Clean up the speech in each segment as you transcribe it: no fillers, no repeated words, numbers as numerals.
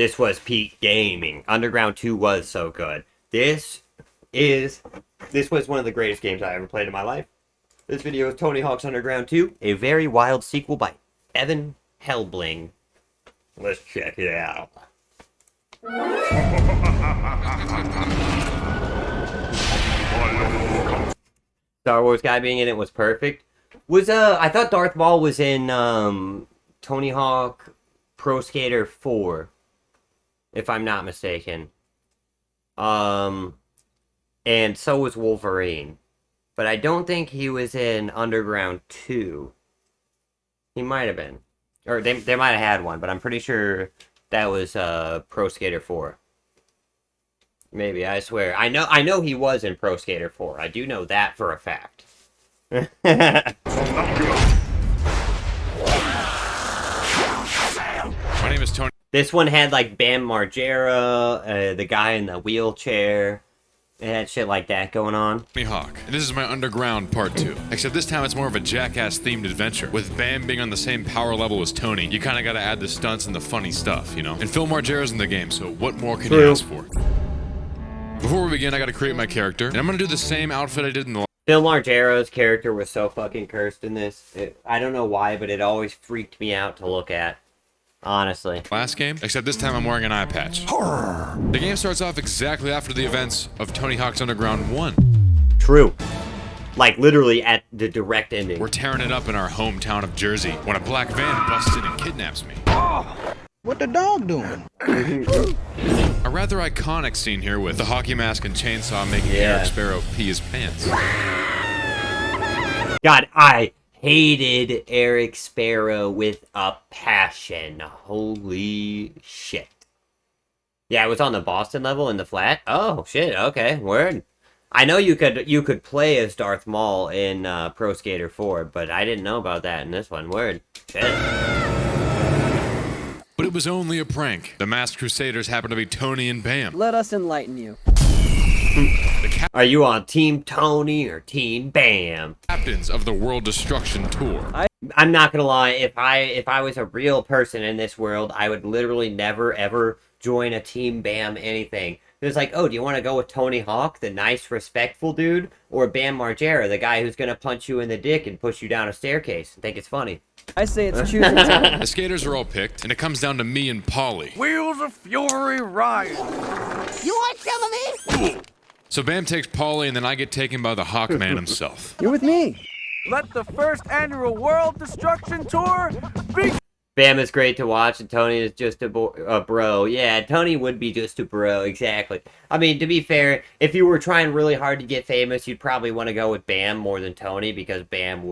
This was peak gaming. Underground 2 was so good. This was one of the greatest games I ever played in my life. This video is Tony Hawk's Underground 2, a very wild sequel by Evan Helbling. Let's check it out. Star Wars guy being in it was perfect. I thought Darth Maul was in Tony Hawk Pro Skater 4, if I'm not mistaken. And so was Wolverine. But I don't think he was in Underground 2. He might have been. Or they might have had one, but I'm pretty sure that was Pro Skater 4. Maybe, I swear. I know he was in Pro Skater 4. I do know that for a fact. My name is Tony. This one had like Bam Margera, the guy in the wheelchair. It had shit like that going on. Tony Hawk, and this is my Underground Part 2. Except this time it's more of a Jackass-themed adventure. With Bam being on the same power level as Tony, you kinda gotta add the stunts and the funny stuff, you know? And Phil Margera's in the game, so what more can you ask for? Before we begin, I gotta create my character, and I'm gonna do the same outfit I did in the Phil Margera's character was so fucking cursed in this. I don't know why, but it always freaked me out to look at. Honestly. last game, except this time I'm wearing an eye patch. The game starts off exactly after the events of Tony Hawk's Underground 1. True. Like, literally at the direct ending. We're tearing it up in our hometown of Jersey when a black van busts in and kidnaps me. What the dog doing? A rather iconic scene here with the hockey mask and chainsaw making Eric Sparrow pee his pants. God, I hated Eric Sparrow with a passion. Holy shit. Yeah, it was on the Boston level in the flat. Oh shit, okay, word. I know you could play as Darth Maul in Pro Skater 4, but I didn't know about that in this one. Word. Shit. But it was only a prank. The masked crusaders happened to be Tony and Bam. Let us enlighten you. Are you on Team Tony or Team Bam? Captains of the World Destruction Tour. I'm not gonna lie, if I was a real person in this world, I would literally never ever join a Team Bam anything. It's like, oh, do you want to go with Tony Hawk, the nice, respectful dude, or Bam Margera, the guy who's gonna punch you in the dick and push you down a staircase and think it's funny? I say it's choosing time. The skaters are all picked, and it comes down to me and Polly. Wheels of Fury ride. You want some of me? So Bam takes Polly, and then I get taken by the Hawkman himself. You're with me. Let the first annual World Destruction Tour be. Bam is great to watch, and Tony is just a bro. Yeah, Tony would be just a bro, exactly. I mean, to be fair, if you were trying really hard to get famous, you'd probably want to go with Bam more than Tony, because Bam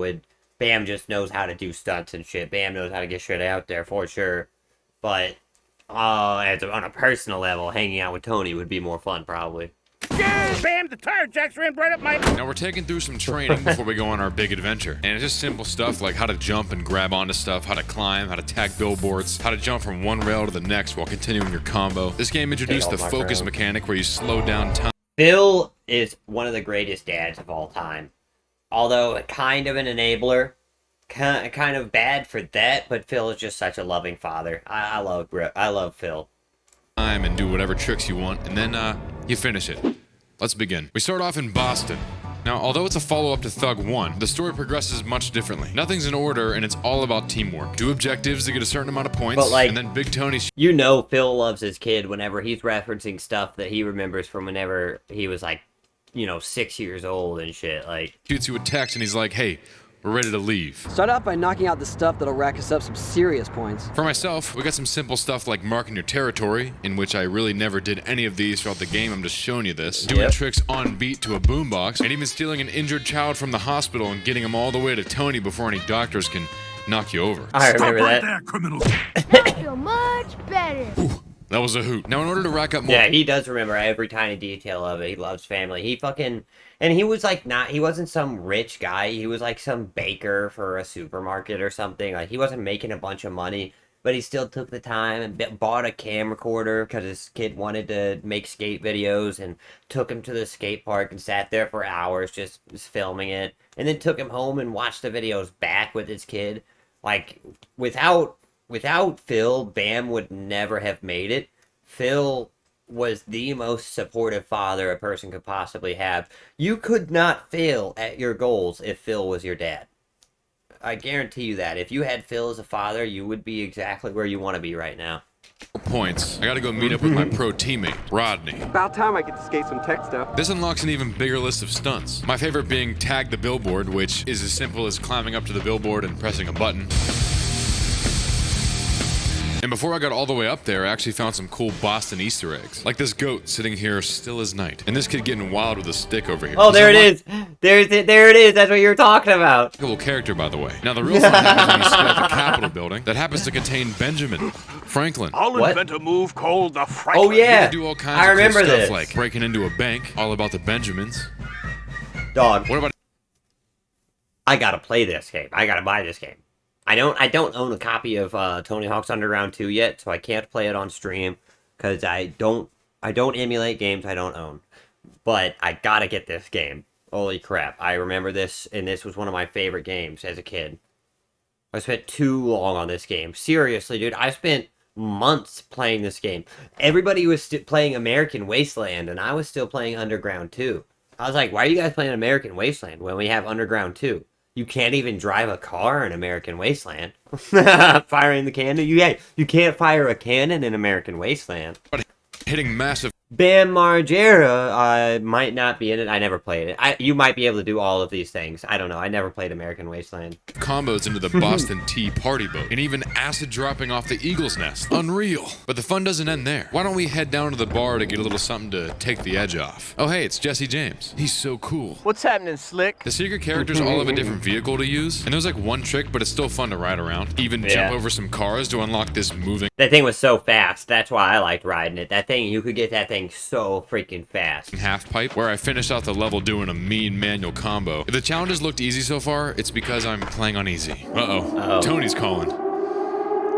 just knows how to do stunts and shit. Bam knows how to get shit out there, for sure. But, on a personal level, hanging out with Tony would be more fun, probably. Bam! The tire jacks ran right up my. Now we're taking through some training before we go on our big adventure. And it's just simple stuff like how to jump and grab onto stuff, how to climb, how to tag billboards, how to jump from one rail to the next while continuing your combo. This game introduced the focus mechanic where you slow down time. Phil is one of the greatest dads of all time. Although kind of an enabler. Kind of bad for that, but Phil is just such a loving father. I love Phil. And do whatever tricks you want, and then you finish it. Let's begin. We start off in Boston. Now, although it's a follow-up to Thug 1, the story progresses much differently. Nothing's in order, and it's all about teamwork. Do objectives to get a certain amount of points, but, like, and then Big Tony... You know Phil loves his kid whenever he's referencing stuff that he remembers from whenever he was, like, 6 years old and shit, like... shoots you a text, and he's like, hey, we're ready to leave. Start out by knocking out the stuff that'll rack us up some serious points. For myself, we got some simple stuff like marking your territory, in which I really never did any of these throughout the game. I'm just showing you this. Doing tricks on beat to a boombox, and even stealing an injured child from the hospital and getting him all the way to Tony before any doctors can knock you over. I remember that. There, criminal. I feel much better. Ooh, that was a hoot. Now, in order to rack up more... Yeah, he does remember every tiny detail of it. He loves family. He fucking... And he was like he wasn't some rich guy. He was like some baker for a supermarket or something. Like, he wasn't making a bunch of money, but he still took the time and bought a camcorder because his kid wanted to make skate videos, and took him to the skate park and sat there for hours just filming it, and then took him home and watched the videos back with his kid. Like, without Phil, Bam would never have made it. Phil was the most supportive father a person could possibly have. You could not fail at your goals if Phil was your dad. I guarantee you that. If you had Phil as a father, you would be exactly where you want to be right now. Points. I gotta go meet up with my pro teammate, Rodney. About time I get to skate some tech stuff. This unlocks an even bigger list of stunts. My favorite being tag the billboard, which is as simple as climbing up to the billboard and pressing a button. And before I got all the way up there, I actually found some cool Boston Easter eggs. Like this goat sitting here still as night. And this kid getting wild with a stick over here. Oh, there it is. There it is. That's what you were talking about. Cool character, by the way. Now, the real fun happens when you scale the Capitol building that happens to contain Benjamin Franklin. I'll What? invent a move called the Franklin. Oh, yeah. You can do all kinds I of cool remember stuff this. like breaking into a bank, all about the Benjamins. Dog. What about I gotta play this game. I gotta buy this game. I don't own a copy of Tony Hawk's Underground 2 yet, so I can't play it on stream because I don't emulate games I don't own. But I gotta get this game. Holy crap. I remember this, and this was one of my favorite games as a kid. I spent too long on this game. Seriously, dude, I spent months playing this game. Everybody was playing American Wasteland, and I was still playing Underground 2. I was like, why are you guys playing American Wasteland when we have Underground 2? You can't even drive a car in American Wasteland. Firing the cannon? You can't fire a cannon in American Wasteland. hitting massive Bam Margera might not be in it. I never played it. You might be able to do all of these things. I don't know. I never played American Wasteland. combos into the Boston Tea party boat, and even acid dropping off the Eagle's Nest? Unreal. But the fun doesn't end there. Why don't we head down to the bar to get a little something to take the edge off? Oh hey, it's Jesse James. He's so cool. What's happening, Slick? The secret characters all have a different vehicle to use, and there's like one trick, but it's still fun to ride around. Even jump over some cars to unlock this moving That thing was so fast. That's why I liked riding it. That thing, you could get that thing so freaking fast. half pipe, where I finished out the level doing a mean manual combo. If the challenges looked easy so far, it's because I'm playing on easy. Uh-oh. Tony's calling.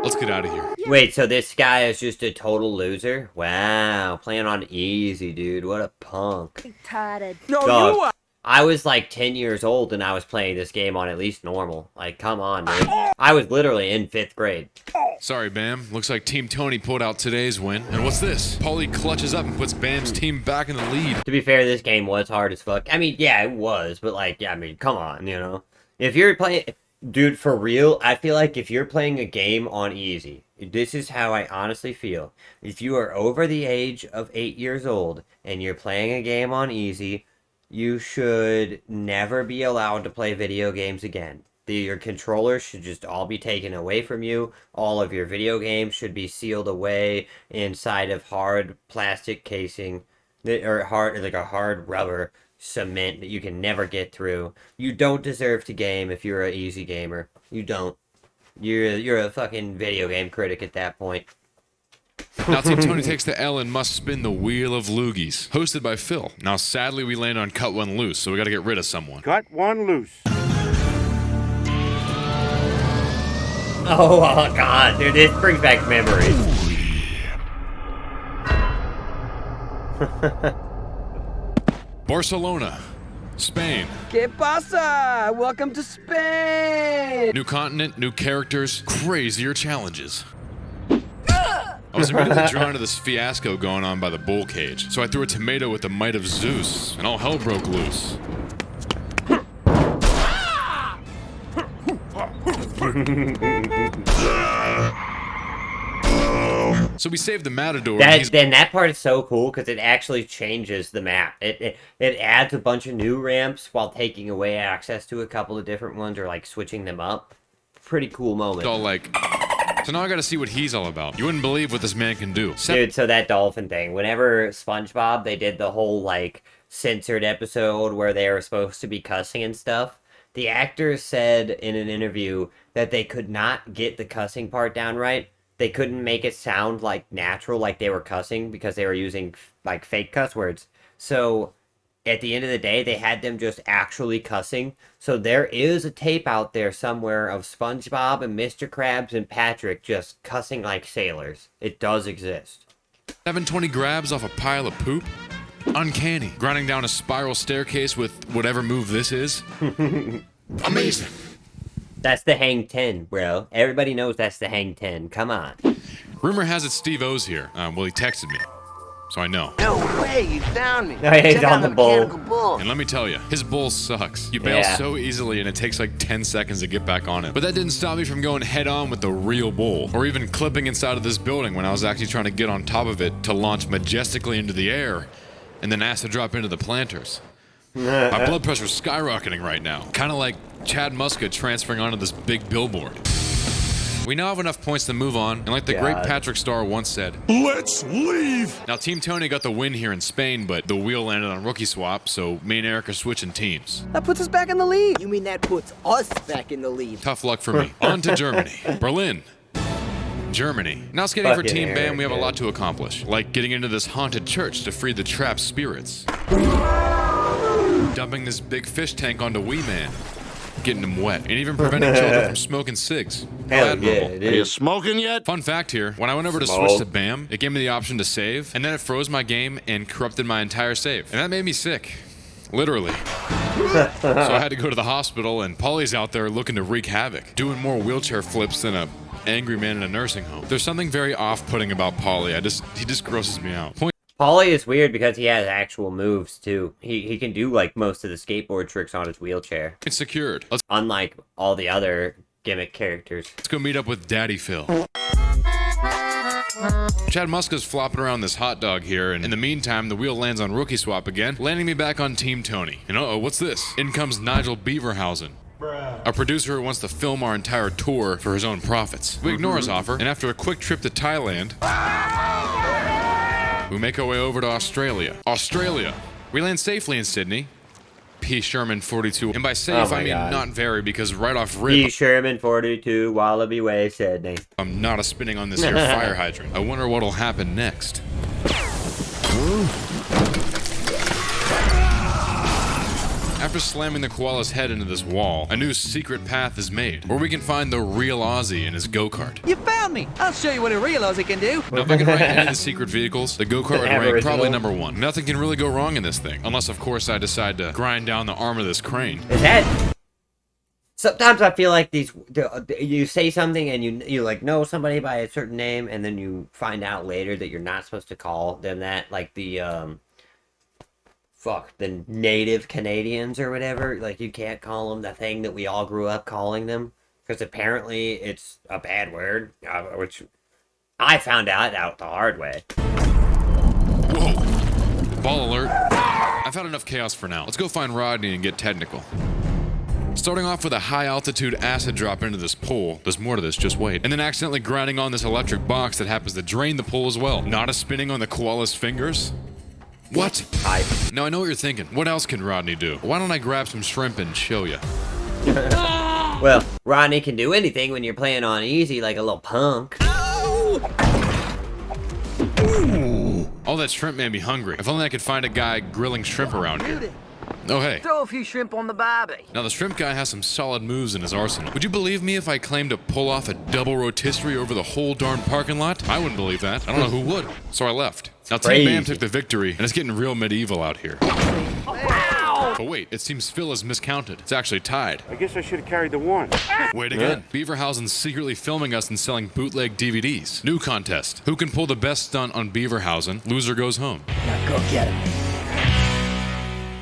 Let's get out of here. Wait, so this guy is just a total loser? Wow, playing on easy, dude. What a punk. Retarded. No, Dog. you are. I was like 10 years old and I was playing this game on at least normal. Like, come on, dude. I was literally in 5th grade. Sorry, Bam. Looks like Team Tony pulled out today's win. And what's this? Paulie clutches up and puts Bam's team back in the lead. To be fair, this game was hard as fuck. I mean, yeah, it was, but like, yeah, I mean, come on, you know? If you're playing, dude, for real, I feel like if you're playing a game on easy, this is how I honestly feel. If you are over the age of 8 years old and you're playing a game on easy, you should never be allowed to play video games again. Your controllers should just all be taken away from you. All of your video games should be sealed away inside of hard plastic casing, or like a hard rubber cement that you can never get through. You don't deserve to game if you're an easy gamer. You don't. You're a fucking video game critic at that point. Now Team Tony takes the L and must spin the Wheel of Loogies, hosted by Phil. Now sadly we land on Cut One Loose, so we gotta get rid of someone. Cut one loose. Oh god, dude, this brings back memories. Barcelona, Spain. ¿Qué pasa? Welcome to Spain! New continent, new characters, crazier challenges. I was immediately drawn to this fiasco going on by the bull cage, so I threw a tomato with the might of Zeus, and all hell broke loose. So we saved the Matador. and That part is so cool because it actually changes the map. It adds a bunch of new ramps while taking away access to a couple of different ones or like switching them up. Pretty cool moment. all like, so now I gotta see what he's all about. You wouldn't believe what this man can do. Dude, so that dolphin thing, whenever SpongeBob, they did the whole, like, censored episode where they were supposed to be cussing and stuff, the actors said in an interview that they could not get the cussing part down right. They couldn't make it sound, like, natural, like they were cussing, because they were using, like, fake cuss words. So, at the end of the day, they had them just actually cussing. So there is a tape out there somewhere of SpongeBob and Mr. Krabs and Patrick just cussing like sailors. It does exist. 720 grabs off a pile of poop? Uncanny. Grinding down a spiral staircase with whatever move this is? Amazing. That's the Hang 10, bro. Everybody knows that's the Hang 10. Come on. Rumor has it Steve O's here. Well, he texted me, so I know. No way, you found me. No, he's Check on out the mechanical bull. And let me tell you, his bull sucks. You bail Yeah. so easily and it takes like 10 seconds to get back on it. But that didn't stop me from going head on with the real bull, or even clipping inside of this building when I was actually trying to get on top of it to launch majestically into the air and then acid drop into the planters. My blood pressure's skyrocketing right now. Kind of like Chad Muska transferring onto this big billboard. We now have enough points to move on, and like the great Patrick Starr once said, let's leave! Now, Team Tony got the win here in Spain, but the wheel landed on rookie swap, so me and Eric are switching teams. That puts us back in the lead. You mean that puts us back in the lead? Tough luck for me. On to Germany. Berlin. Germany. Now skating for Fucking Team Bam, Eric, we have a dude. lot to accomplish, like getting into this haunted church to free the trapped spirits. Dumping this big fish tank onto Wee Man. Getting him wet, and even preventing children from smoking cigs. Hell Admirable. yeah, dude. Smoking yet? Fun fact here, when I went over to Smoke. switch to BAM, it gave me the option to save, and then it froze my game and corrupted my entire save. And that made me sick. Literally. So I had to go to the hospital, and Paulie's out there looking to wreak havoc, doing more wheelchair flips than a angry man in a nursing home. There's something very off-putting about Paulie. He just grosses me out. Paulie is weird because he has actual moves too. He can do like most of the skateboard tricks on his wheelchair, It's secured. unlike all the other gimmick characters. Let's go meet up with Daddy Phil. Chad Muska's flopping around this hot dog here, and in the meantime, the wheel lands on rookie swap again, landing me back on Team Tony. And uh-oh, what's this? In comes Nigel Beaverhausen, a producer who wants to film our entire tour for his own profits. We ignore his offer, and after a quick trip to Thailand, we make our way over to Australia. Australia. We land safely in Sydney. P. Sherman 42. And by safe, Oh my I mean God. not very, because right off P. rip, Sherman 42, Wallaby Way, Sydney. I'm not a spinning on this here fire hydrant. I wonder what'll happen next. After slamming the koala's head into this wall, a new secret path is made, where we can find the real Aussie in his go-kart. You found me. I'll show you what a real Aussie can do. Now, if I can rank any of the secret vehicles, the go-kart would rank Aboriginal. probably number one. Nothing can really go wrong in this thing, unless, of course, I decide to grind down the arm of this crane. Is that... Sometimes I feel like you say something and you like know somebody by a certain name, and then you find out later that you're not supposed to call them that, like the the native Canadians or whatever. Like, you can't call them the thing that we all grew up calling them, because apparently it's a bad word, which I found out the hard way. Whoa! Ball alert. I've had enough chaos for now. Let's go find Rodney and get technical. Starting off with a high-altitude acid drop into this pool. There's more to this, just wait. And then accidentally grinding on this electric box that happens to drain the pool as well. Not a spinning on the koala's fingers? What? Now I know what you're thinking. What else can Rodney do? Why don't I grab some shrimp and show you? Well, Rodney can do anything when you're playing on easy, like a little punk. All that shrimp made me hungry. If only I could find a guy grilling shrimp around here. Oh, hey. Throw a few shrimp on the barbie. Now, the shrimp guy has some solid moves in his arsenal. Would you believe me if I claimed to pull off a double rotisserie over the whole darn parking lot? I wouldn't believe that. I don't know who would. So I left. Now, Team Bam took the victory, and it's getting real medieval out here. But wait, it seems Phil is miscounted. It's actually tied. I guess I should have carried the one. Wait again. Beaverhausen's secretly filming us and selling bootleg DVDs. New contest. Who can pull the best stunt on Beaverhausen? Loser goes home. Now go get him.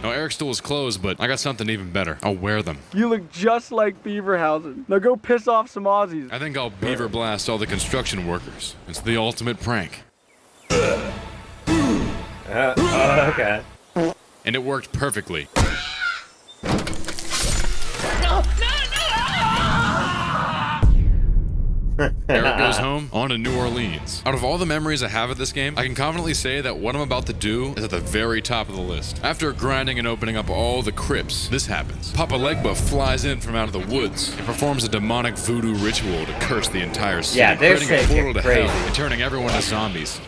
Now, Eric stole his clothes, but I got something even better. I'll wear them. You look just like Beaverhausen. Now go piss off some Aussies. I think I'll beaver blast all the construction workers. It's the ultimate prank. Okay. And it worked perfectly. Eric goes home, on to New Orleans. Out of all the memories I have of this game, I can confidently say that what I'm about to do is at the very top of the list. After grinding and opening up all the crypts, this happens. Papa Legba flies in from out of the woods and performs a demonic voodoo ritual to curse the entire city, Yeah, they're creating a shaking portal to crazy. hell and turning everyone to zombies.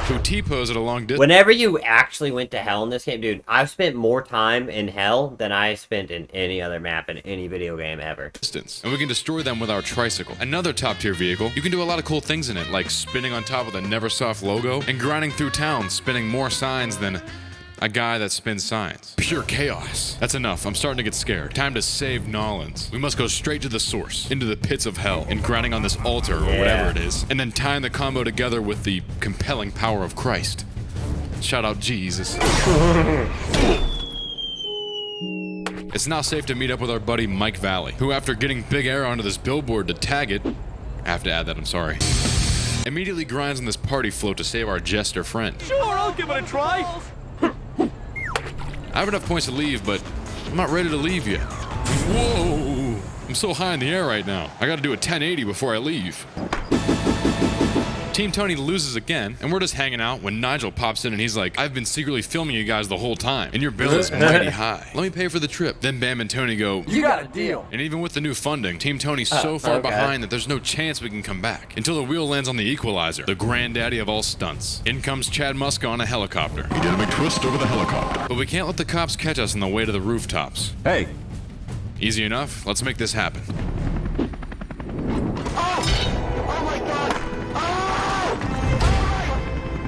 Who T-pose at a long distance. Whenever you actually went to hell in this game, dude, I've spent more time in hell than I spent in any other map in any video game ever. And we can destroy them with our tricycle. Another top tier vehicle. You can do a lot of cool things in it, like spinning on top of the Neversoft logo and grinding through town, spinning more signs than A guy that spins signs. Pure chaos. That's enough. I'm starting to get scared. Time to save Nolans. We must go straight to the source, into the pits of hell, and grinding on this altar, or whatever it is, and then tying the combo together with the compelling power of Christ. Shout out Jesus. It's now safe to meet up with our buddy Mike Valley, who after getting Big Air onto this billboard to tag it, I have to add that, I'm sorry, immediately grinds on this party float to save our jester friend. Sure, I'll give it a try. I have enough points to leave, but I'm not ready to leave yet. Whoa! I'm so high in the air right now. I gotta do a 1080 before I leave. Team Tony loses again, and we're just hanging out when Nigel pops in and he's like, I've been secretly filming you guys the whole time, and your bill is mighty high. Let me pay for the trip. Then Bam and Tony go, You got a deal. and even with the new funding, Team Tony's so far behind that there's no chance we can come back. Until the wheel lands on the equalizer, the granddaddy of all stunts. In comes Chad Muska on a helicopter. He did a big twist over the helicopter. But we can't let the cops catch us on the way to the rooftops. Hey, Easy enough, let's make this happen.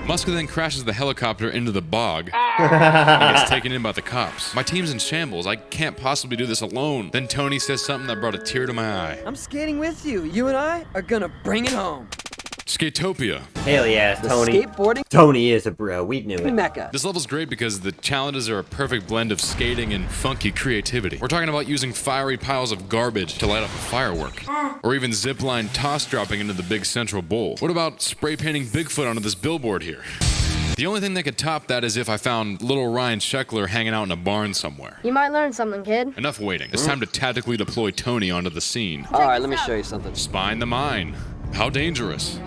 Muska then crashes the helicopter into the bog and gets taken in by the cops. My team's in shambles. I can't possibly do this alone. Then Tony says something that brought a tear to my eye. I'm skating with you. You and I are gonna bring it home. Skatopia. Hell yeah, The Tony. skateboarding Tony is a bro. We knew it. mecca. This level's great because the challenges are a perfect blend of skating and funky creativity. We're talking about using fiery piles of garbage to light up a firework. Or even zipline toss dropping into the big central bowl. What about spray painting Bigfoot onto this billboard here? The only thing that could top that is if I found little Ryan Sheckler hanging out in a barn somewhere. You might learn something, kid. Enough waiting. It's time to tactically deploy Tony onto the scene. All right, let me show you something. Spine the mine. How dangerous.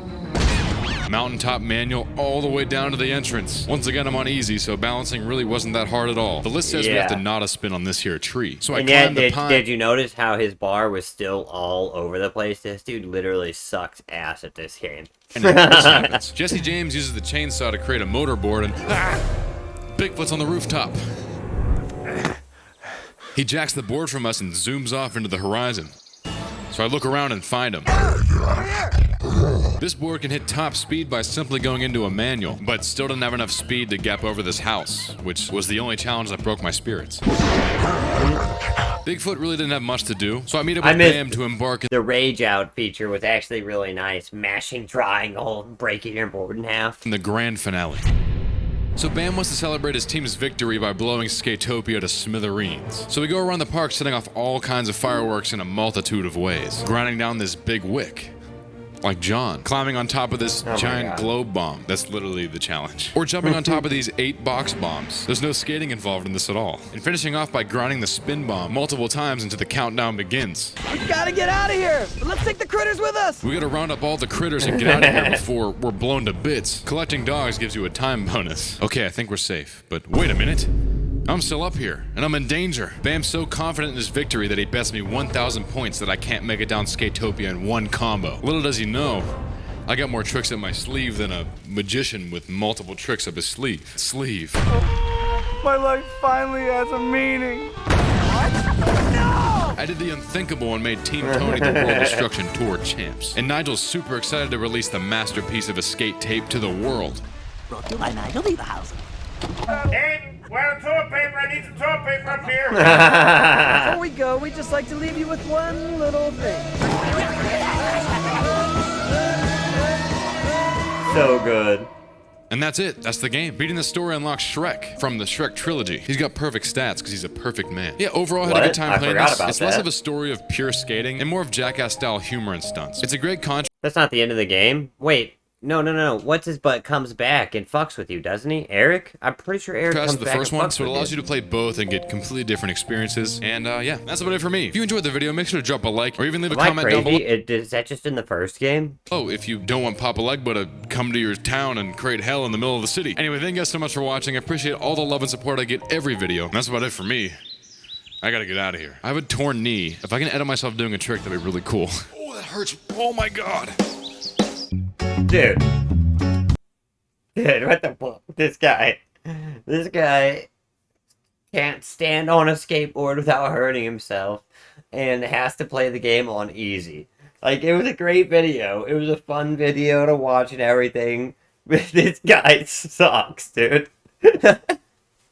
Mountaintop manual all the way down to the entrance. Once again, I'm on easy, so balancing really wasn't that hard at all. The list says we have to not a spin on this here tree. So I And yet, climbed the pine. did you notice how his bar was still all over the place? This dude literally sucks ass at this game. And then this happens. Jesse James uses the chainsaw to create a motorboard and Bigfoot's on the rooftop. He jacks the board from us and zooms off into the horizon. So I look around and find him. This board can hit top speed by simply going into a manual, but still didn't have enough speed to gap over this house, which was the only challenge that broke my spirits. Bigfoot really didn't have much to do, so I meet up with Bam to embark in The rage out feature was actually really nice. Mashing triangle, breaking your board in half. the grand finale. So Bam wants to celebrate his team's victory by blowing Skatopia to smithereens. So we go around the park setting off all kinds of fireworks in a multitude of ways, grinding down this big wick. Like John, climbing on top of this giant globe bomb. That's literally the challenge. Or jumping on top of these 8 box bombs. There's no skating involved in this at all. And finishing off by grinding the spin bomb multiple times until the countdown begins. We gotta get out of here, but let's take the critters with us. We gotta round up all the critters and get out of here before we're blown to bits. Collecting dogs gives you a time bonus. Okay, I think we're safe, but wait a minute. I'm still up here, and I'm in danger. Bam's so confident in his victory that he bets me 1,000 points that I can't make it down Skatopia in one combo. Little does he know, I got more tricks up my sleeve than a magician with multiple tricks up his sleeve. My life finally has a meaning. I did the unthinkable and made Team Tony the World Destruction Tour champs. And Nigel's super excited to release the masterpiece of a skate tape to the world. Brought to you by Nigel Lieberhausen. Hey, where toilet paper? I need some toilet paper up here. Before we go, we'd just like to leave you with one little thing. So good. And that's it. That's the game. Beating the story unlocks Shrek from the Shrek trilogy. He's got perfect stats because he's a perfect man. Yeah, overall, I had a good time playing this. It's less of a story of pure skating and more of Jackass-style humor and stunts. It's a great contrast. That's not the end of the game. Wait. No. What's his butt comes back and fucks with you, doesn't he? Eric? I'm pretty sure Eric comes the back first and one, fucks so it with allows you to play both and get completely different experiences. And yeah, that's about it for me. If you enjoyed the video, make sure to drop a like or even leave a comment down below. Is that just in the first game? Oh, if you don't want Papa Legba to come to your town and create hell in the middle of the city. Anyway, thank you guys so much for watching. I appreciate all the love and support I get every video. And that's about it for me. I gotta get out of here. I have a torn knee. If I can edit myself doing a trick, that'd be really cool. Oh, that hurts. Oh my god. Dude, what the fuck? This guy can't stand on a skateboard without hurting himself and has to play the game on easy. Like, it was a great video. It was a fun video to watch and everything. But this guy sucks, dude.